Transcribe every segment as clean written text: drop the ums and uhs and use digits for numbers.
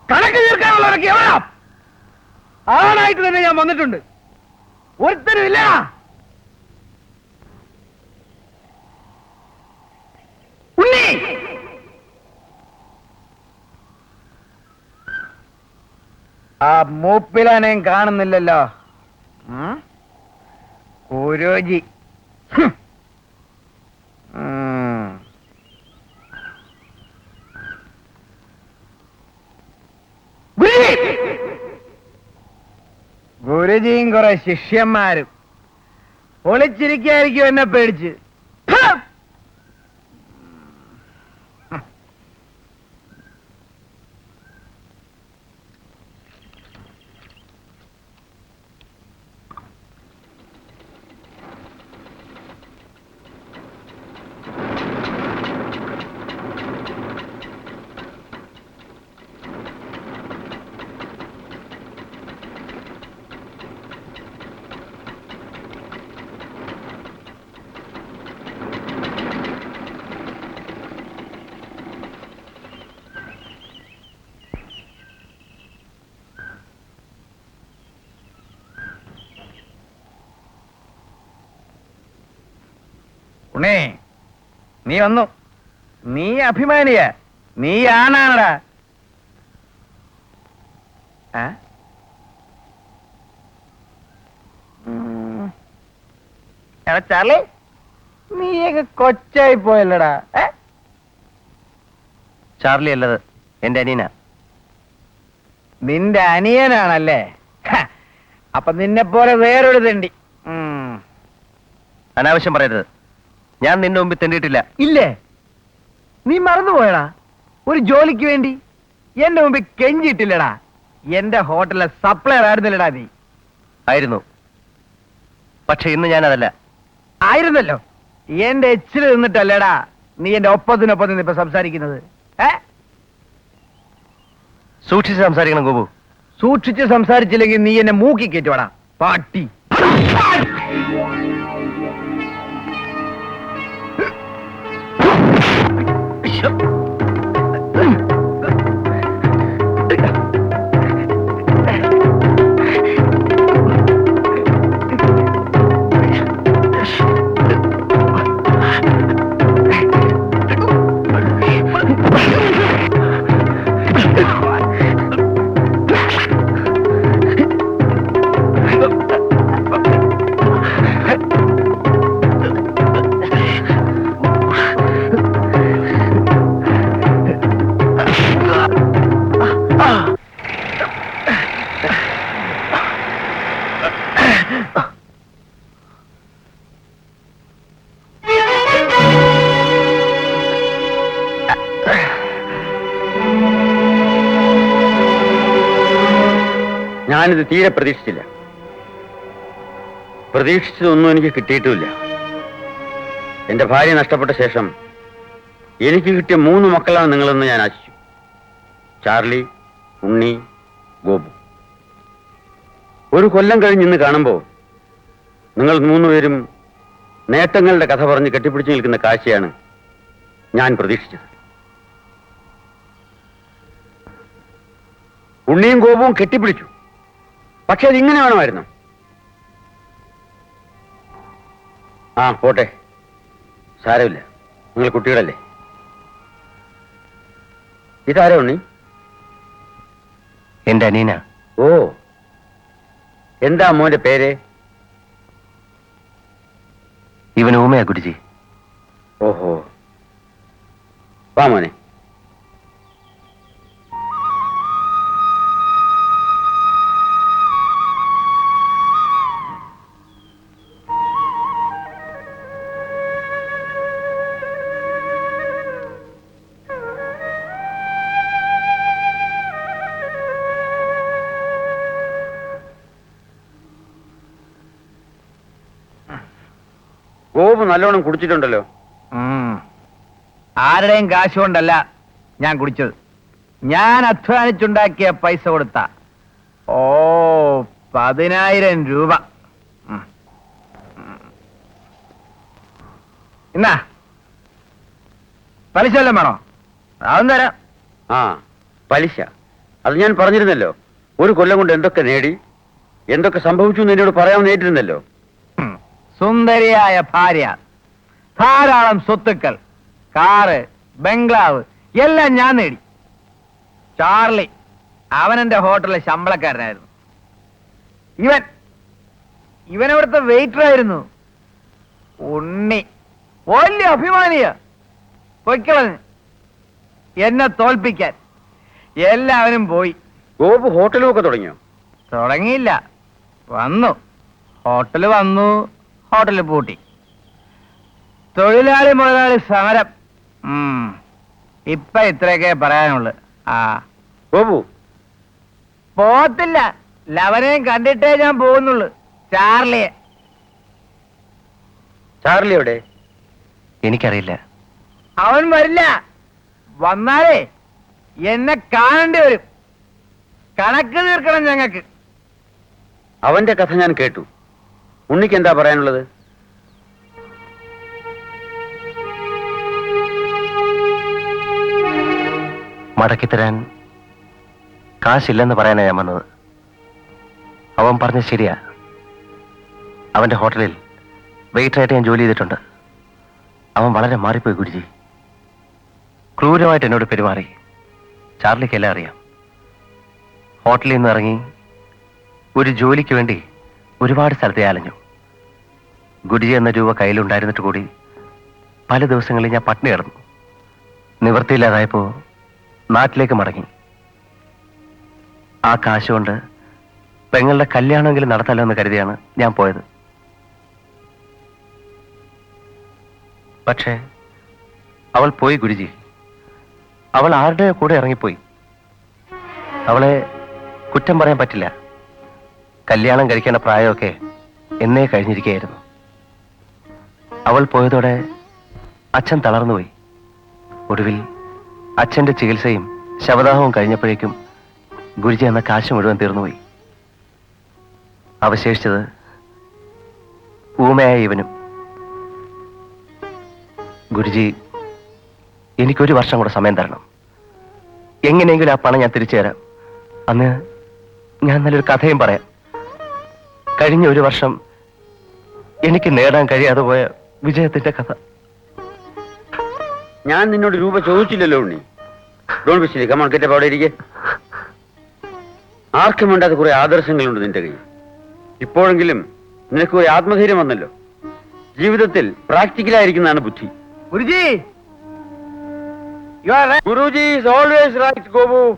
കണക്ക് തീർക്കാനുള്ളവരൊക്കെ എവിടാ? ആണായിട്ട് തന്നെ ഞാൻ വന്നിട്ടുണ്ട്. ഒരുത്തരും ഇല്ല. ഉണ്ണി, ആ മൂപ്പിലാനേം കാണുന്നില്ലല്ലോ. ഓരോജി ഗുരുജിയും കുറെ ശിഷ്യന്മാരും ഒളിച്ചിരിക്കായിരിക്കും എന്നെ പേടിച്ച്. ഉണ്ണേ, നീ വന്നു. നീ അഭിമാനിയ, നീ ആണാണടാ. ചാർലി, നീയൊക്കെ കൊച്ചായി പോയല്ലടാ. ചാർലി അല്ലത്, എന്റെ അനിയനാ. നിന്റെ അനിയനാണല്ലേ? അപ്പൊ നിന്നെ പോലെ വേറൊരു തെണ്ടി. അനാവശ്യം പറയരുത്. ഞാൻ നിന്റെ മുമ്പിൽ തെണ്ടിയിട്ടില്ല. ഇല്ലേ? നീ മറന്നുപോയടാ. ഒരു ജോലിക്ക് വേണ്ടി എന്റെ മുമ്പിൽ കെഞ്ചിയിട്ടില്ലടാ. എന്റെ ഹോട്ടലിലെ സപ്ലയർ ആയിരുന്നില്ലടാ നീ. ആയിരുന്നു, പക്ഷെ ഇന്ന് ഞാനതല്ല. ആയിരുന്നല്ലോ. എന്റെ എച്ചിൽ നിന്നിട്ടല്ലേടാ നീ എന്റെ ഒപ്പത്തിനൊപ്പം നിന്ന് ഇപ്പൊ സംസാരിക്കുന്നത്. സൂക്ഷിച്ച് സംസാരിക്കണം ഗോപു. സൂക്ഷിച്ച് സംസാരിച്ചില്ലെങ്കിൽ നീ എന്നെ മൂക്കി കയറ്റുവാടാ പാട്ടി. ഞാനിത് തീരെ പ്രതീക്ഷിച്ചില്ല. പ്രതീക്ഷിച്ചതൊന്നും എനിക്ക് കിട്ടിയിട്ടുമില്ല. എന്റെ ഭാര്യ നഷ്ടപ്പെട്ട ശേഷം എനിക്ക് കിട്ടിയ 3 മക്കളാണ് നിങ്ങളെന്ന് ഞാൻ ആശിച്ചു. ചാർലി, ഉണ്ണി, ഗോപു. ഒരു കൊല്ലം കഴിഞ്ഞ് ഇന്ന് കാണുമ്പോൾ നിങ്ങൾ 3 പേരും നേട്ടങ്ങളുടെ കഥ പറഞ്ഞ് കെട്ടിപ്പിടിച്ചു നിൽക്കുന്ന കാഴ്ചയാണ് ഞാൻ പ്രതീക്ഷിച്ചത്. ഉണ്ണിയും ഗോപുവും കെട്ടിപ്പിടിച്ചു. പക്ഷെ അതിങ്ങനെ വേണമായിരുന്നു. പോട്ടെ, സാരമില്ല, നിങ്ങൾ കുട്ടികളല്ലേ. ഇതാരോ ഉണ്ണി? എന്റെ അനീന. ഓ, എന്താ മോന്റെ പേര്? ഇവൻ ഊമയാ കുട്ടിജി. ഓഹോ, വാ മോനെ. ഗോപു നല്ലോണം കുടിച്ചിട്ടുണ്ടല്ലോ. ആരുടെയും കാശ് കൊണ്ടല്ല ഞാൻ കുടിച്ചത്. ഞാൻ അധ്വാനിച്ചുണ്ടാക്കിയ പൈസ കൊടുത്ത 10,000 രൂപ. എന്നാ പലിശ വല്ലതും വേണോ? അതും തരാം. ആ, പലിശ. അത് ഞാൻ പറഞ്ഞിരുന്നല്ലോ. ഒരു കൊല്ലം കൊണ്ട് എന്തൊക്കെ നേടി, എന്തൊക്കെ സംഭവിച്ചു എന്ന് എന്നോട് പറയാൻ നേരിരുന്നല്ലോ. സുന്ദരിയായ ഭാര്യ, ധാരാളം സ്വത്തുക്കൾ, കാറ്, ബംഗ്ലാവ് എല്ലാം ഞാൻ നേടി. ചാർലി, അവൻ എന്റെ ഹോട്ടലിലെ ശമ്പളക്കാരനായിരുന്നു. ഇവൻ ഇവിടുത്തെ വെയിറ്ററായിരുന്നു. ഉണ്ണി വലിയ അഭിമാനിയ, പൊയ്ക്കളഞ്ഞ് എന്നെ തോൽപ്പിക്കാൻ. എല്ലാവരും പോയി. ഗോപു ഹോട്ടലും ഒക്കെ തുടങ്ങിയോ? തുടങ്ങിയില്ല, വന്നു. ഹോട്ടല് വന്നു, ഹോട്ടല് പൂട്ടി. തൊഴിലാളി മുതലാളി സമരം. ഇപ്പൊ ഇത്രയൊക്കെ പറയാനുള്ളു. ആ, ഗോപു പോത്തില്ല. ലവനെയും കണ്ടിട്ടേ ഞാൻ പോകുന്നുള്ളു. ചാർലിയെ. ചാർലി എവിടെ? എനിക്കറിയില്ല. അവൻ വരില്ല. വന്നാലേ എന്നെ കാണേണ്ടി വരും. കണക്ക് തീർക്കണം ഞങ്ങൾക്ക്. അവന്റെ കഥ ഞാൻ കേട്ടു. ഉണ്ണിക്ക് എന്താ പറയാനുള്ളത്? മടക്കിത്തരാൻ കാശില്ലെന്ന് പറയാനാ ഞാൻ വന്നത്. അവൻ പറഞ്ഞ ശരിയാ. അവന്റെ ഹോട്ടലിൽ വെയിറ്ററായിട്ട് ഞാൻ ജോലി ചെയ്തിട്ടുണ്ട്. അവൻ വളരെ മാറിപ്പോയി ഗുരുജി. ക്രൂരമായിട്ട് എന്നോട് പെരുമാറി. ചാർലിക്ക് എല്ലാം അറിയാം. ഹോട്ടലിൽ നിന്ന് ഇറങ്ങി ഒരു ജോലിക്ക് വേണ്ടി ഒരുപാട് സ്ഥലത്തെ അലഞ്ഞു. ഗുരുജി എന്ന രൂപ കയ്യിലുണ്ടായിരുന്നിട്ട് കൂടി പല ദിവസങ്ങളിൽ ഞാൻ പട്ടിണി കിടന്നു. നിവൃത്തിയില്ലാതായപ്പോ നാട്ടിലേക്ക് മടങ്ങി. ആ കാശുകൊണ്ട് പെങ്ങളുടെ കല്യാണമെങ്കിലും നടത്തല്ലോ എന്ന് കരുതിയാണ് ഞാൻ പോയത്. പക്ഷേ അവൾ പോയി ഗുരുജി. അവൾ ആരുടെ കൂടെ ഇറങ്ങിപ്പോയി. അവളെ കുറ്റം പറയാൻ പറ്റില്ല. കല്യാണം കഴിക്കേണ്ട പ്രായമൊക്കെ എന്നേ കഴിഞ്ഞിരിക്കുകയായിരുന്നു. അവൾ പോയതോടെ അച്ഛൻ തളർന്നുപോയി. ഒടുവിൽ അച്ഛന്റെ ചികിത്സയും ശവദാഹവും കഴിഞ്ഞപ്പോഴേക്കും ഗുരുജി എന്ന കാശ് മുഴുവൻ തീർന്നുപോയി. അവശേഷിച്ചത് ഊമയായ ഇവനും. ഗുരുജി, എനിക്കൊരു വർഷം കൂടെ സമയം തരണം. എങ്ങനെയെങ്കിലും ആ പണം ഞാൻ തിരിച്ചു തരാം. അന്ന് ഞാൻ നല്ലൊരു കഥയും പറയാം. കഴിഞ്ഞ ഒരു വർഷം എനിക്ക് നേടാൻ കഴിയാതെ പോയ വിജയത്തിന്റെ കഥ. ഞാൻ നിന്നോട് രൂപ ചോദിച്ചില്ലല്ലോ Unni. Don't be silly. Come on, get up. അവിടെ ഇരിക്കെ. ആർക്കും വേണ്ടാത്ത കുറെ ആദർശങ്ങളുണ്ട് നിന്റെ കയ്യിൽ. ഇപ്പോഴെങ്കിലും നിനക്ക് ഒരു ആത്മധൈര്യം വന്നല്ലോ. ജീവിതത്തിൽ പ്രാക്ടിക്കലായിരിക്കുന്നതാണ് ബുദ്ധി. Guruji, you are right. Guruji is always right. Gopu,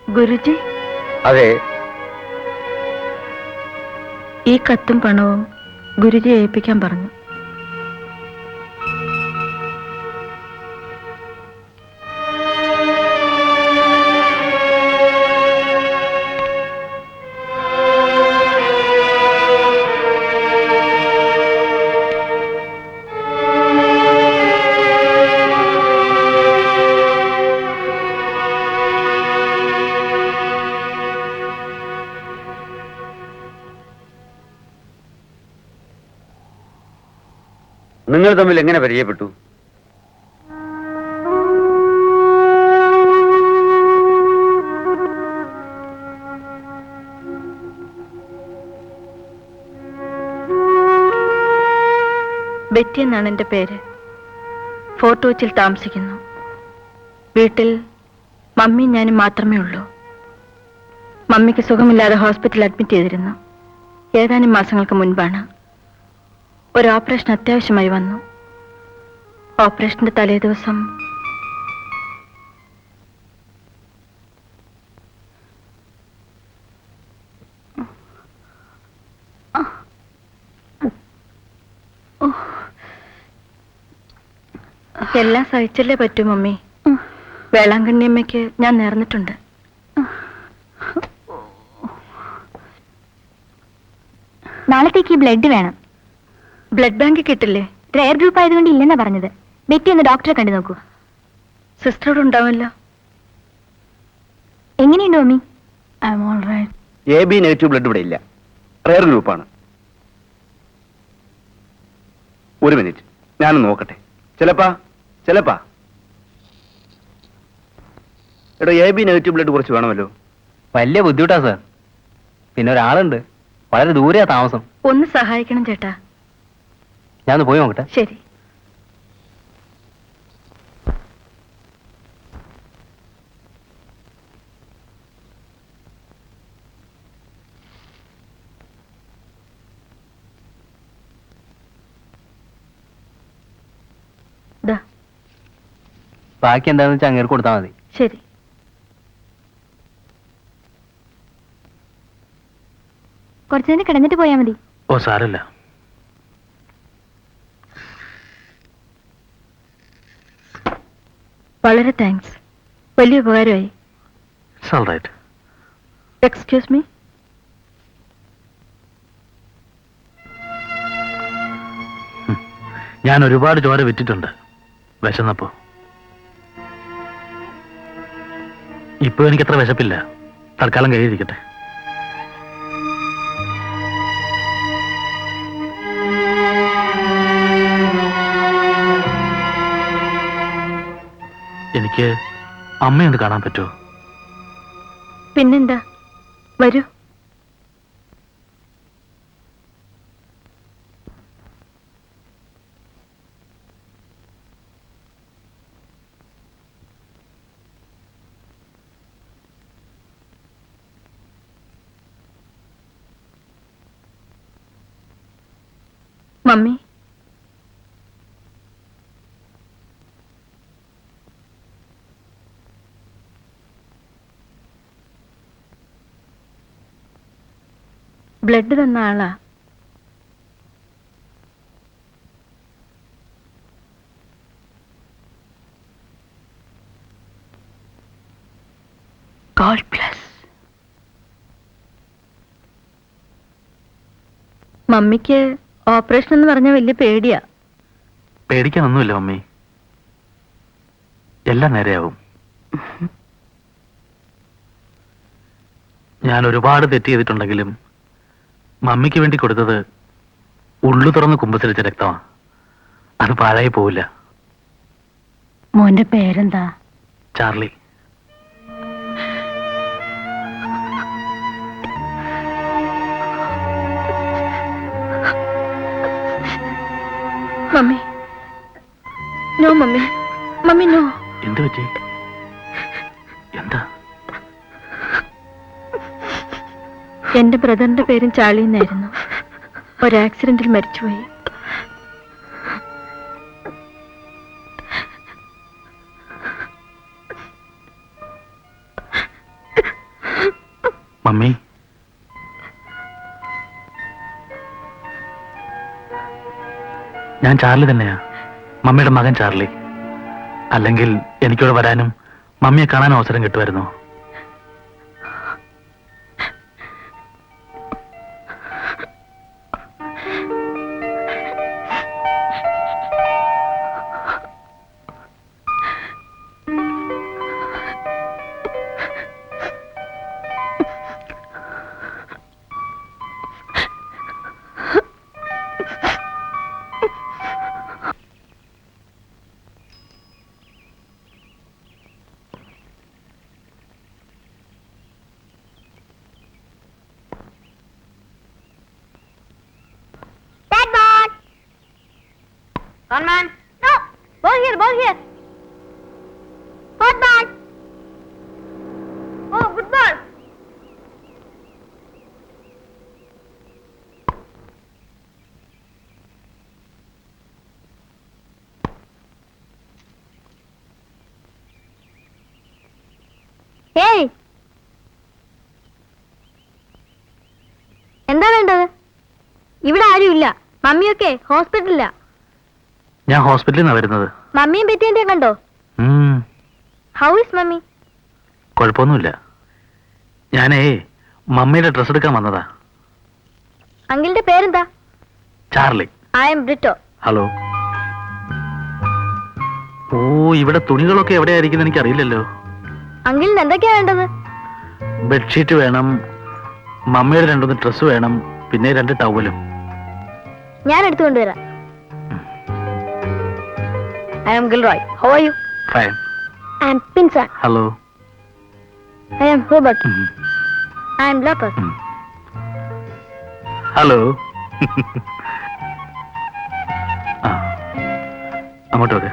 Guruji, അതെ, ഈ കത്തും പണവും ഗുരുജി ഏൽപ്പിക്കാൻ പറഞ്ഞു. നിങ്ങൾ തമ്മിൽ എങ്ങനെ പരിചയപ്പെട്ടു? ബെറ്റി എന്നാണ് എൻ്റെ പേര്. ഫോർട്ട് കൊച്ചിയിൽ താമസിക്കുന്നു. വീട്ടിൽ മമ്മിയും ഞാനും മാത്രമേ ഉള്ളൂ. മമ്മിക്ക് സുഖമില്ലാതെ ഹോസ്പിറ്റലിൽ അഡ്മിറ്റ് ചെയ്തിരുന്നു. ഏതാനും മാസങ്ങൾക്ക് മുൻപാണ് ഒരു ഓപ്പറേഷൻ അത്യാവശ്യമായി വന്നു. ഓപ്പറേഷന്റെ തലേ ദിവസം എല്ലാം സഹിച്ചല്ലേ പറ്റൂ മമ്മി. വേളാങ്കണ്ണിയമ്മയ്ക്ക് ഞാൻ നേർന്നിട്ടുണ്ട്. നാളത്തേക്ക് ബ്ലഡ് വേണം. ബ്ലഡ് ബാങ്ക് കിട്ടില്ലേ? റെയർ ഗ്രൂപ്പ് ആയതുകൊണ്ട് ഇല്ലെന്നാ പറഞ്ഞത്. ബെറ്റി ഒന്ന് ഡോക്ടറെ കണ്ടു നോക്കൂ. സിസ്റ്ററോട് ഉണ്ടാവല്ലോ. എങ്ങനെയുണ്ട് mummy? I am all right. AB negative blood ഇവിടെ ഇല്ല, റെയർ ഗ്രൂപ്പാണ്. ഒരു മിനിറ്റ്, ഞാനൊന്ന് നോക്കട്ടെ. ചിലപ്പാ എടോ, AB നെഗറ്റീവ് ബ്ലഡ് കുറച്ച് വേണമല്ലോ. വലിയ ബുദ്ധിമുട്ടാ സാർ. പിന്നെ ഒരാളുണ്ട്, വളരെ ദൂരെയാ താമസം. ഒന്ന് സഹായിക്കണം ചേട്ടാ. ഞാനൊന്ന് പോയി നോക്കട്ടെ. ശരി. ദാ, ബാക്കി എന്താണെന്ന് വെച്ചാൽ അങ്ങേർക്ക് കൊടുത്താൽ മതി. ശരി. കുറച്ചു നേരം കിടന്നിട്ട് പോയാൽ മതി. ഓ സാരല്ല. വളരെ താങ്ക്സ്. വലിയ ഉപകാരമായി. Excuse me. ഞാൻ ഒരുപാട് ചോര വിറ്റിട്ടുണ്ട് വിശന്നപ്പോ. ഇപ്പൊ എനിക്കത്ര വിശപ്പില്ല. തൽക്കാലം കഴിയിരിക്കട്ടെ. എനിക്ക് അമ്മയൊന്ന് കാണാൻ പറ്റുമോ? പിന്നെന്താ, വരൂ. മമ്മി, ബ്ലഡ് തന്ന ആളാ. God bless. മമ്മിക്ക് ഓപ്പറേഷൻ എന്ന് പറഞ്ഞാൽ വലിയ പേടിയാ. പേടിക്കാനൊന്നുമില്ല മമ്മി, എല്ലാം നേരെയാവും. ഞാൻ ഒരുപാട് തെറ്റ് ചെയ്തിട്ടുണ്ടെങ്കിലും മമ്മിക്ക് വേണ്ടി കൊടുത്തത് ഉള്ളു തുറന്ന് കുമ്പസരിച്ച രക്തമാണ്. അത് പാഴായി പോവില്ല. മോന്റെ പേരെന്താ? Charlie. Mummy, no mummy, mummy no. എന്ത് പറ്റി? എന്താ? എന്റെ ബ്രദറിന്റെ പേരും ചാർലി എന്നായിരുന്നു. ഒരു ആക്സിഡന്റിൽ മരിച്ചുപോയി. മമ്മി, ഞാൻ ചാർലി തന്നെയാ, മമ്മിയുടെ മകൻ ചാർലി. അല്ലെങ്കിൽ എനിക്കിവിടെ വരാനും മമ്മിയെ കാണാനും അവസരം കിട്ടുമായിരുന്നു. Gunman! No! Ball here, ball here! Hot ball! Oh, good ball! Hey! എന്താ വേണ്ടത്? ഇവിടെ ആരുമില്ല. മമ്മിയൊക്കെ ഹോസ്പിറ്റലിലാ. ഞാൻ ഹോസ്പിറ്റലിൽ നിന്നാണ് വരുന്നത്. മമ്മിയും ബെറ്റിയും കണ്ടോ? How is mummy? കുഴപ്പമൊന്നുമില്ല. ഞാനേ മമ്മിയുടെ ഡ്രസ് എടുക്കാൻ വന്നതാ. അങ്കിളിന്റെ പേരെന്താ? Charlie. I am Britto. Hello. Oh, ഇവിടെ തുണികളൊക്കെ എവിടെയായിരിക്കും എനിക്ക് അറിയില്ലല്ലോ. അങ്കിളിന് എന്തൊക്കെയാ വേണ്ടത്? ബെഡ്ഷീറ്റ് വേണം, മമ്മിയുടെ 2 ഡ്രസ് വേണം, പിന്നെ 2 ടവലും. ഞാൻ എടുത്തുകൊണ്ടുവരാം. I am Gilroy. How are you? Fine. I am Pinson. Hello. I am Robert. I am Lopez. Hello. ആ, അങ്ങോട്ട് വെക്ക്.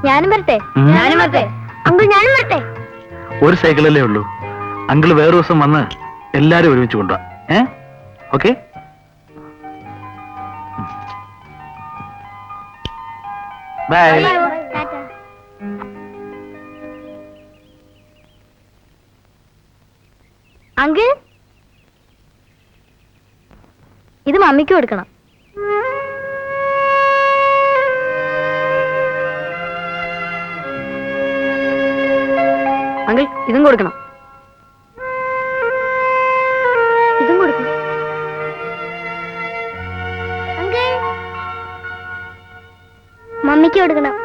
ഞാനും വരട്ടെ? ഉം. ഞാനും വരട്ടെ? അങ്കിൾ ഞാനും വരട്ടെ? ഒരു സൈക്കിളല്ലേ ഉള്ളൂ. അങ്കിള് വേറെ ദിവസം വന്ന് എല്ലാരും ഒരുമിച്ച് കൊണ്ടുപോവാ. ഓക്കെ. ബൈ. അങ്കിൾ, ഇത് മമ്മിക്ക് കൊടുക്കണം. അങ്കിൾ ഇതും കൊടുക്കണം. ഇതും കൊടുക്കണം. അങ്കിൾ, മമ്മിക്ക് കൊടുക്കണം.